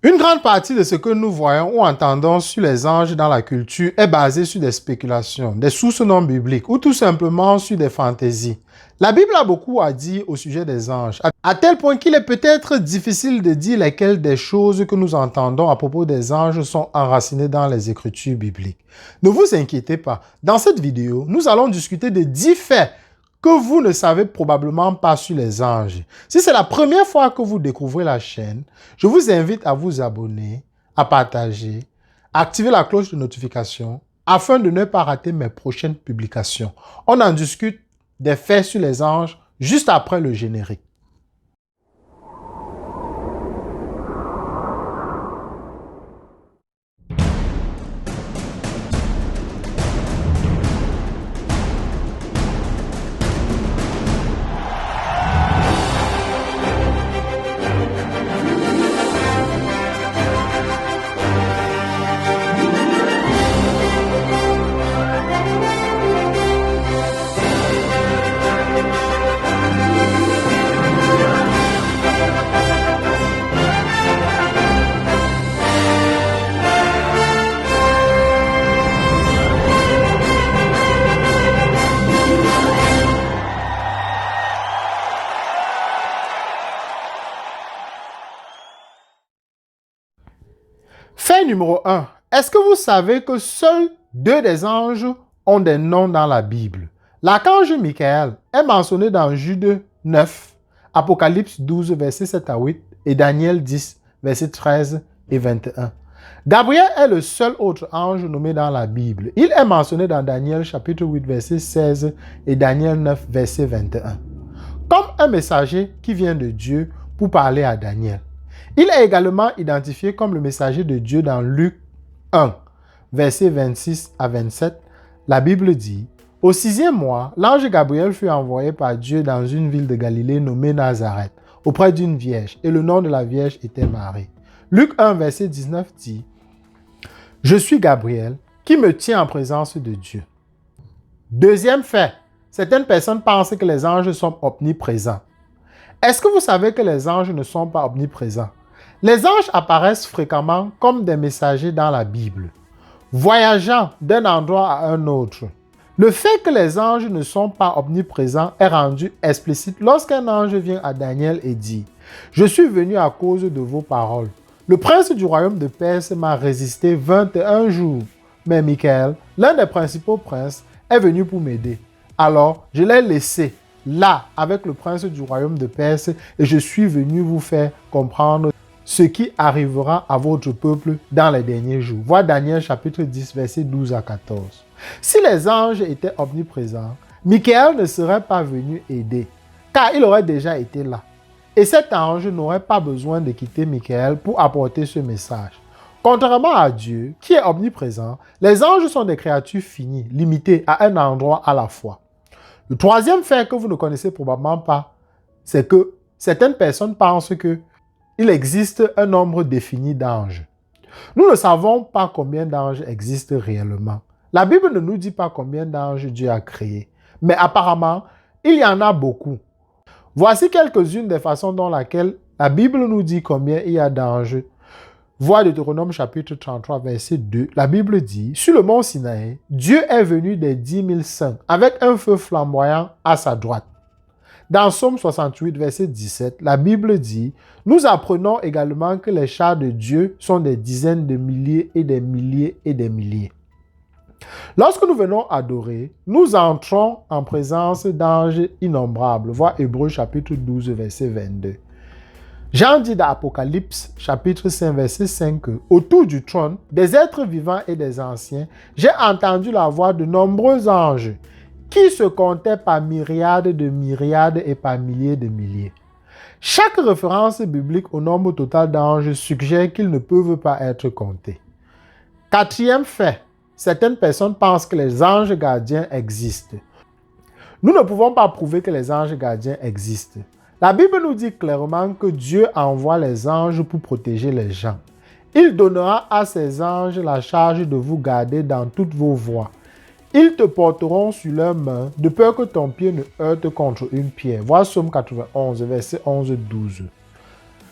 Une grande partie de ce que nous voyons ou entendons sur les anges dans la culture est basée sur des spéculations, des sources non bibliques ou tout simplement sur des fantaisies. La Bible a beaucoup à dire au sujet des anges, à tel point qu'il est peut-être difficile de dire lesquelles des choses que nous entendons à propos des anges sont enracinées dans les écritures bibliques. Ne vous inquiétez pas, dans cette vidéo, nous allons discuter de 10 faits que vous ne savez probablement pas sur les anges. Si c'est la première fois que vous découvrez la chaîne, je vous invite à vous abonner, à partager, à activer la cloche de notification afin de ne pas rater mes prochaines publications. On en discute des faits sur les anges juste après le générique. Fait numéro 1. Est-ce que vous savez que seuls 2 des anges ont des noms dans la Bible? L'archange Michael est mentionné dans Jude 9, Apocalypse 12, versets 7 à 8 et Daniel 10, versets 13 et 21. Gabriel est le seul autre ange nommé dans la Bible. Il est mentionné dans Daniel chapitre 8, verset 16 et Daniel 9, verset 21. Comme un messager qui vient de Dieu pour parler à Daniel. Il est également identifié comme le messager de Dieu dans Luc 1, versets 26 à 27. La Bible dit, « Au 6e mois, l'ange Gabriel fut envoyé par Dieu dans une ville de Galilée nommée Nazareth, auprès d'une vierge, et le nom de la vierge était Marie. » Luc 1, verset 19 dit, « Je suis Gabriel, qui me tient en présence de Dieu. » Deuxième fait, certaines personnes pensent que les anges sont omniprésents. Est-ce que vous savez que les anges ne sont pas omniprésents? Les anges apparaissent fréquemment comme des messagers dans la Bible, voyageant d'un endroit à un autre. Le fait que les anges ne sont pas omniprésents est rendu explicite lorsqu'un ange vient à Daniel et dit « Je suis venu à cause de vos paroles. Le prince du royaume de Perse m'a résisté 21 jours. Mais Michael, l'un des principaux princes, est venu pour m'aider. Alors, je l'ai laissé là avec le prince du royaume de Perse et je suis venu vous faire comprendre ce qui arrivera à votre peuple dans les derniers jours. » Voir Daniel chapitre 10, versets 12 à 14. Si les anges étaient omniprésents, Michael ne serait pas venu aider, car il aurait déjà été là. Et cet ange n'aurait pas besoin de quitter Michael pour apporter ce message. Contrairement à Dieu, qui est omniprésent, les anges sont des créatures finies, limitées à un endroit à la fois. Le troisième fait que vous ne connaissez probablement pas, c'est que certaines personnes pensent qu'il existe un nombre défini d'anges. Nous ne savons pas combien d'anges existent réellement. La Bible ne nous dit pas combien d'anges Dieu a créés, mais apparemment, il y en a beaucoup. Voici quelques-unes des façons dont la Bible nous dit combien il y a d'anges. Voir Deutéronome chapitre 33, verset 2, la Bible dit « Sur le mont Sinaï, Dieu est venu des 10 000 saints avec un feu flamboyant à sa droite. » Dans Psaume 68, verset 17, la Bible dit « Nous apprenons également que les chars de Dieu sont des dizaines de milliers et des milliers et des milliers. » Lorsque nous venons adorer, nous entrons en présence d'anges innombrables. Voir Hébreux chapitre 12, verset 22. Jean dit dans Apocalypse, chapitre 5, verset 5, que « Autour du trône, des êtres vivants et des anciens, j'ai entendu la voix de nombreux anges qui se comptaient par myriades de myriades et par milliers de milliers. » Chaque référence biblique au nombre total d'anges suggère qu'ils ne peuvent pas être comptés. Quatrième fait, certaines personnes pensent que les anges gardiens existent. Nous ne pouvons pas prouver que les anges gardiens existent. La Bible nous dit clairement que Dieu envoie les anges pour protéger les gens. Il donnera à ses anges la charge de vous garder dans toutes vos voies. Ils te porteront sur leurs mains, de peur que ton pied ne heurte contre une pierre. Voir Psaume 91, verset 11-12.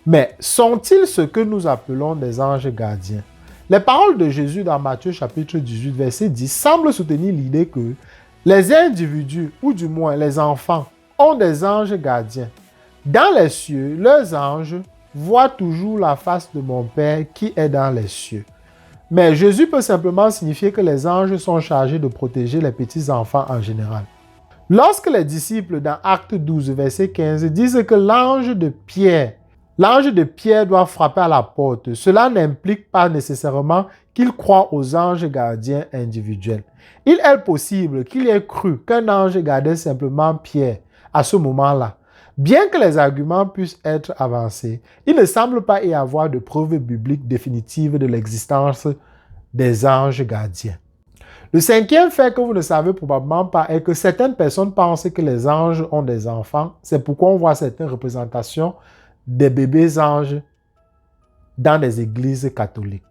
Mais sont-ils ce que nous appelons des anges gardiens? Les paroles de Jésus dans Matthieu chapitre 18, verset 10 semblent soutenir l'idée que les individus, ou du moins les enfants, ont des anges gardiens. Dans les cieux, leurs anges voient toujours la face de mon Père qui est dans les cieux. Mais Jésus peut simplement signifier que les anges sont chargés de protéger les petits-enfants en général. Lorsque les disciples dans Acte 12, verset 15 disent que l'ange de Pierre doit frapper à la porte, cela n'implique pas nécessairement qu'ils croient aux anges gardiens individuels. Il est possible qu'il ait cru qu'un ange gardait simplement Pierre à ce moment-là. Bien que les arguments puissent être avancés, il ne semble pas y avoir de preuves bibliques définitives de l'existence des anges gardiens. Le cinquième fait que vous ne savez probablement pas est que certaines personnes pensent que les anges ont des enfants. C'est pourquoi on voit certaines représentations des bébés anges dans des églises catholiques.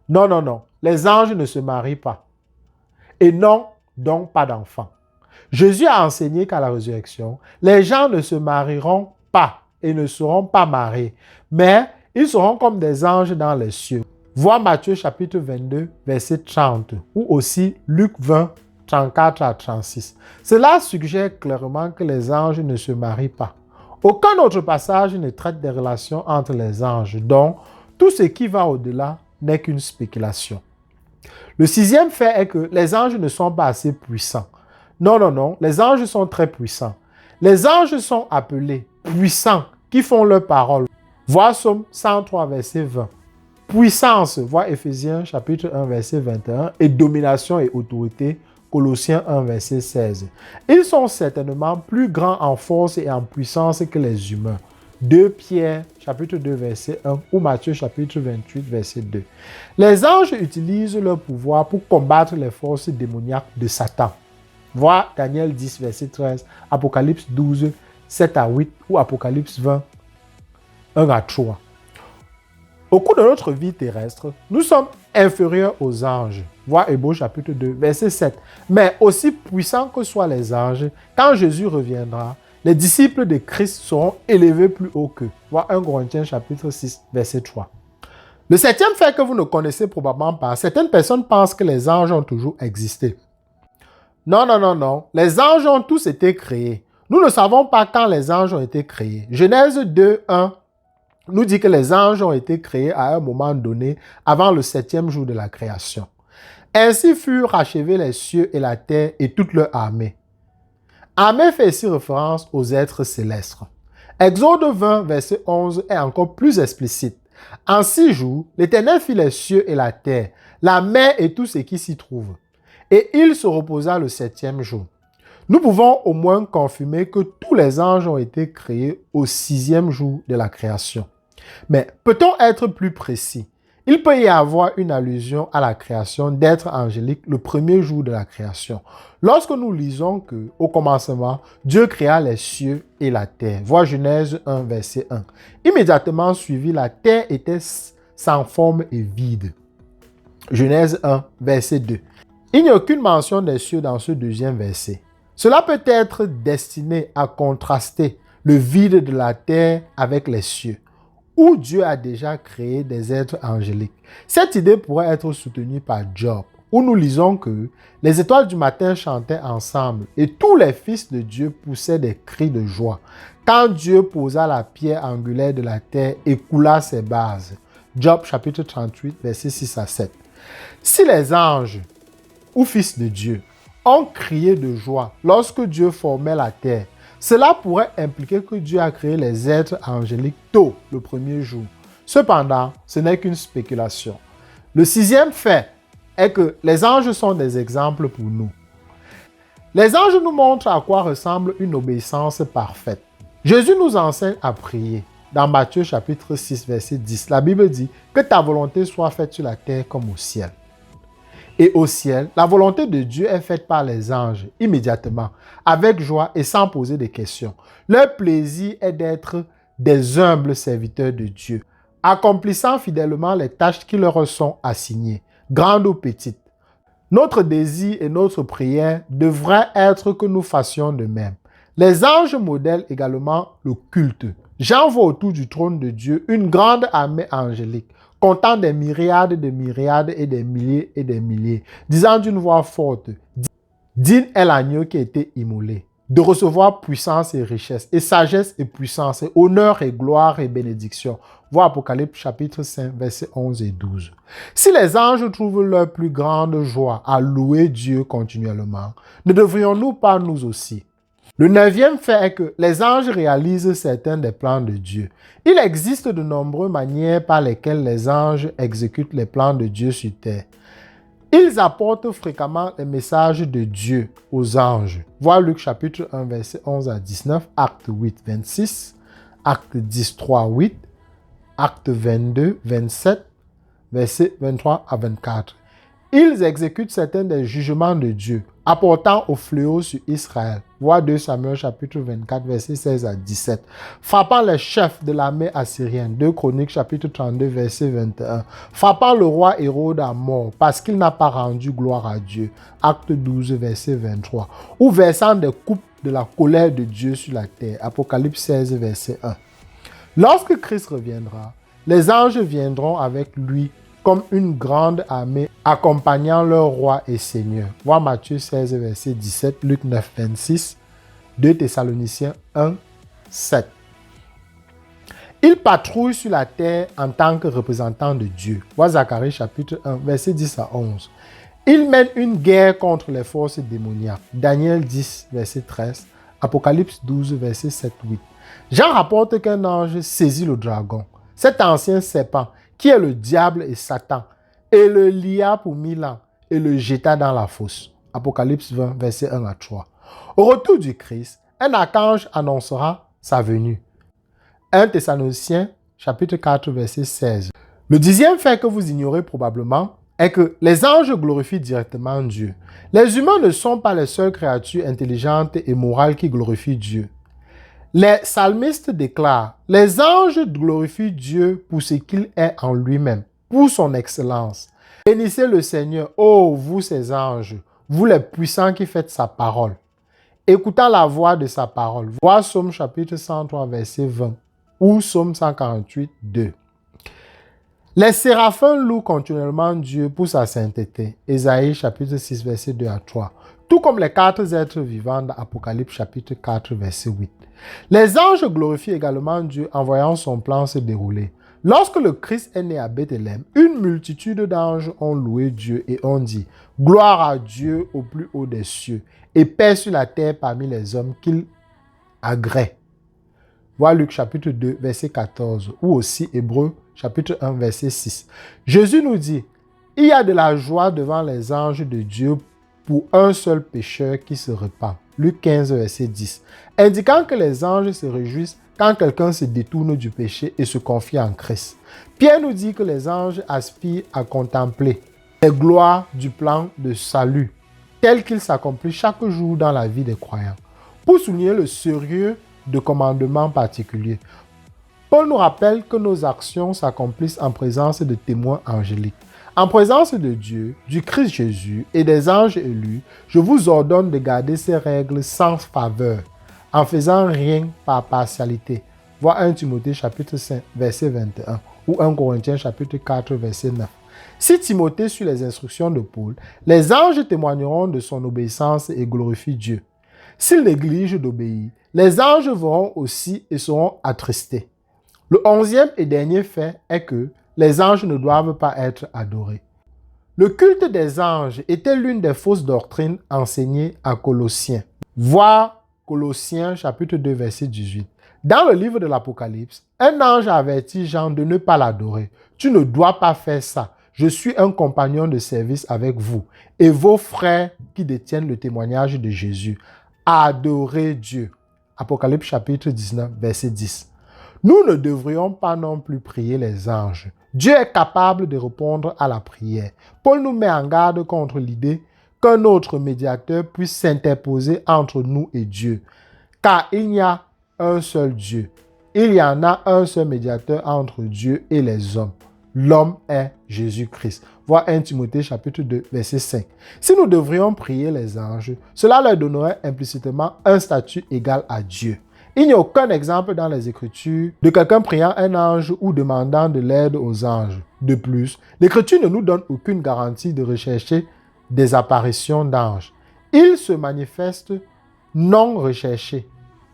Non, non, non. Les anges ne se marient pas. Et non, donc pas d'enfants. Jésus a enseigné qu'à la résurrection, les gens ne se marieront pas et ne seront pas mariés, mais ils seront comme des anges dans les cieux. Vois Matthieu chapitre 22, verset 30, ou aussi Luc 20, 34 à 36. Cela suggère clairement que les anges ne se marient pas. Aucun autre passage ne traite des relations entre les anges, donc tout ce qui va au-delà n'est qu'une spéculation. Le sixième fait est que les anges ne sont pas assez puissants. Non, non, non, les anges sont très puissants. Les anges sont appelés puissants qui font leur parole. Vois Psaume 103, verset 20. Puissance, vois Éphésiens chapitre 1, verset 21. Et domination et autorité, Colossiens 1, verset 16. Ils sont certainement plus grands en force et en puissance que les humains. 2 Pierre chapitre 2, verset 1 ou Matthieu chapitre 28, verset 2. Les anges utilisent leur pouvoir pour combattre les forces démoniaques de Satan. Vois Daniel 10, verset 13, Apocalypse 12, 7 à 8 ou Apocalypse 20, 1 à 3. Au cours de notre vie terrestre, nous sommes inférieurs aux anges. Vois Hébreux chapitre 2, verset 7. Mais aussi puissants que soient les anges, quand Jésus reviendra, les disciples de Christ seront élevés plus haut qu'eux. Vois 1 Corinthiens chapitre 6, verset 3. Le septième fait que vous ne connaissez probablement pas, certaines personnes pensent que les anges ont toujours existé. Non, non, non, non. Les anges ont tous été créés. Nous ne savons pas quand les anges ont été créés. Genèse 2, 1 nous dit que les anges ont été créés à un moment donné avant le septième jour de la création. Ainsi furent achevés les cieux et la terre et toute leur armée. Armée fait ici référence aux êtres célestes. Exode 20, verset 11 est encore plus explicite. En 6 jours, l'Éternel fit les cieux et la terre, la mer et tout ce qui s'y trouve. Et il se reposa le septième jour. Nous pouvons au moins confirmer que tous les anges ont été créés au 6e jour de la création. Mais peut-on être plus précis? Il peut y avoir une allusion à la création d'êtres angéliques le premier jour de la création. Lorsque nous lisons que, au commencement, Dieu créa les cieux et la terre. Vois Genèse 1, verset 1. Immédiatement suivi, la terre était sans forme et vide. Genèse 1, verset 2. Il n'y a aucune mention des cieux dans ce deuxième verset. Cela peut être destiné à contraster le vide de la terre avec les cieux, où Dieu a déjà créé des êtres angéliques. Cette idée pourrait être soutenue par Job, où nous lisons que les étoiles du matin chantaient ensemble et tous les fils de Dieu poussaient des cris de joie quand Dieu posa la pierre angulaire de la terre et coula ses bases. Job chapitre 38, versets 6 à 7. Si les anges ou fils de Dieu ont crié de joie lorsque Dieu formait la terre, cela pourrait impliquer que Dieu a créé les êtres angéliques tôt le premier jour. Cependant, ce n'est qu'une spéculation. Le sixième fait est que les anges sont des exemples pour nous. Les anges nous montrent à quoi ressemble une obéissance parfaite. Jésus nous enseigne à prier. Dans Matthieu chapitre 6, verset 10, la Bible dit « Que ta volonté soit faite sur la terre comme au ciel ». Et au ciel, la volonté de Dieu est faite par les anges, immédiatement, avec joie et sans poser de questions. Leur plaisir est d'être des humbles serviteurs de Dieu, accomplissant fidèlement les tâches qui leur sont assignées, grandes ou petites. Notre désir et notre prière devraient être que nous fassions de même. Les anges modèlent également le culte. Jean voit autour du trône de Dieu une grande armée angélique, comptant des myriades et des milliers, disant d'une voix forte, digne est l'agneau qui a été immolé, de recevoir puissance et richesse, et sagesse et puissance, et honneur et gloire et bénédiction. Voir Apocalypse chapitre 5, versets 11 et 12. Si les anges trouvent leur plus grande joie à louer Dieu continuellement, ne devrions-nous pas nous aussi? Le 9e fait est que les anges réalisent certains des plans de Dieu. Il existe de nombreuses manières par lesquelles les anges exécutent les plans de Dieu sur terre. Ils apportent fréquemment les messages de Dieu aux anges. Voir Luc chapitre 1, verset 11 à 19, Acte 8, 26, Acte 10, 3, 8, Acte 22, 27, verset 23 à 24. Ils exécutent certains des jugements de Dieu, apportant au fléau sur Israël. Voir 2 Samuel chapitre 24, verset 16 à 17. Frappant les chefs de l'armée assyrienne. 2 Chroniques chapitre 32, verset 21. Frappant le roi Hérode à mort parce qu'il n'a pas rendu gloire à Dieu. Acte 12, verset 23. Ou versant des coupes de la colère de Dieu sur la terre. Apocalypse 16, verset 1. Lorsque Christ reviendra, les anges viendront avec lui comme une grande armée accompagnant leur roi et seigneur. Voir Matthieu 16, verset 17, Luc 9, 26, 2 Thessaloniciens 1, 7. Ils patrouillent sur la terre en tant que représentants de Dieu. Voir Zacharie chapitre 1, verset 10 à 11. Ils mènent une guerre contre les forces démoniaques. Daniel 10, verset 13, Apocalypse 12, verset 7, 8. Jean rapporte qu'un ange saisit le dragon, cet ancien serpent, qui est le diable et Satan, et le lia pour 1000 ans, et le jeta dans la fosse. Apocalypse 20, versets 1 à 3. Au retour du Christ, un archange annoncera sa venue. 1 Thessaloniciens, chapitre 4, verset 16. Le 10e fait que vous ignorez probablement est que les anges glorifient directement Dieu. Les humains ne sont pas les seules créatures intelligentes et morales qui glorifient Dieu. Les psalmistes déclarent « Les anges glorifient Dieu pour ce qu'il est en lui-même, pour son excellence. Bénissez le Seigneur, ô vous ses anges, vous les puissants qui faites sa parole. Écoutant la voix de sa parole. » Voir Psaume chapitre 103, verset 20 ou Psaume 148, 2. Les séraphins louent continuellement Dieu pour sa sainteté. Ésaïe chapitre 6, verset 2 à 3. Tout comme les 4 êtres vivants d'Apocalypse chapitre 4, verset 8. Les anges glorifient également Dieu en voyant son plan se dérouler. Lorsque le Christ est né à Bethléem, une multitude d'anges ont loué Dieu et ont dit « Gloire à Dieu au plus haut des cieux et paix sur la terre parmi les hommes qu'il agrée. » Voir Luc chapitre 2, verset 14 ou aussi Hébreux chapitre 1, verset 6. Jésus nous dit « Il y a de la joie devant les anges de Dieu pour un seul pécheur qui se repent. » Luc 15, verset 10. Indiquant que les anges se réjouissent quand quelqu'un se détourne du péché et se confie en Christ. Pierre nous dit que les anges aspirent à contempler les gloires du plan de salut, tel qu'il s'accomplit chaque jour dans la vie des croyants. Pour souligner le sérieux de commandements particuliers, Paul nous rappelle que nos actions s'accomplissent en présence de témoins angéliques. En présence de Dieu, du Christ Jésus et des anges élus, je vous ordonne de garder ces règles sans faveur, en faisant rien par partialité. Voir 1 Timothée chapitre 5, verset 21 ou 1 Corinthiens chapitre 4, verset 9. Si Timothée suit les instructions de Paul, les anges témoigneront de son obéissance et glorifient Dieu. S'il néglige d'obéir, les anges verront aussi et seront attristés. Le 11e et dernier fait est que les anges ne doivent pas être adorés. Le culte des anges était l'une des fausses doctrines enseignées à Colossiens. Voir Colossiens chapitre 2 verset 18. Dans le livre de l'Apocalypse, un ange avertit Jean de ne pas l'adorer. Tu ne dois pas faire ça. Je suis un compagnon de service avec vous et vos frères qui détiennent le témoignage de Jésus. Adorez Dieu. Apocalypse chapitre 19 verset 10. Nous ne devrions pas non plus prier les anges. Dieu est capable de répondre à la prière. Paul nous met en garde contre l'idée qu'un autre médiateur puisse s'interposer entre nous et Dieu. Car il y a un seul Dieu. Il y en a un seul médiateur entre Dieu et les hommes, l'homme est Jésus-Christ. Voir 1 Timothée chapitre 2, verset 5. Si nous devrions prier les anges, cela leur donnerait implicitement un statut égal à Dieu. Il n'y a aucun exemple dans les Écritures de quelqu'un priant un ange ou demandant de l'aide aux anges. De plus, l'Écriture ne nous donne aucune garantie de rechercher des apparitions d'anges. Ils se manifestent non recherchés.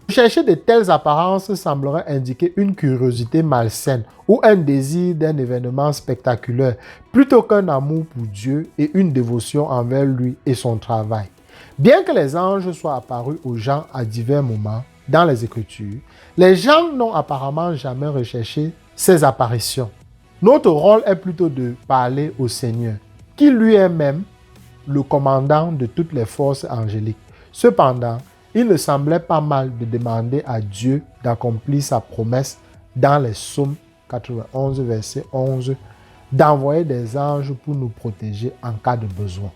Rechercher de telles apparences semblerait indiquer une curiosité malsaine ou un désir d'un événement spectaculaire, plutôt qu'un amour pour Dieu et une dévotion envers lui et son travail. Bien que les anges soient apparus aux gens à divers moments dans les Écritures, les gens n'ont apparemment jamais recherché ces apparitions. Notre rôle est plutôt de parler au Seigneur, qui lui est même le commandant de toutes les forces angéliques. Cependant, il ne semblait pas mal de demander à Dieu d'accomplir sa promesse dans les Psaumes 91, verset 11, d'envoyer des anges pour nous protéger en cas de besoin.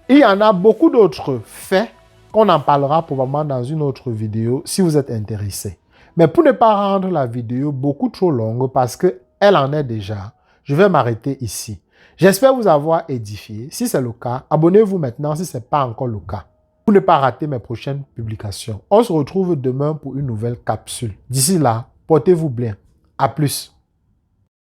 Il y en a beaucoup d'autres faits qu'on en parlera probablement dans une autre vidéo si vous êtes intéressé. Mais pour ne pas rendre la vidéo beaucoup trop longue parce qu'elle en est déjà, je vais m'arrêter ici. J'espère vous avoir édifié. Si c'est le cas, abonnez-vous maintenant si ce n'est pas encore le cas, pour ne pas rater mes prochaines publications. On se retrouve demain pour une nouvelle capsule. D'ici là, portez-vous bien. À plus.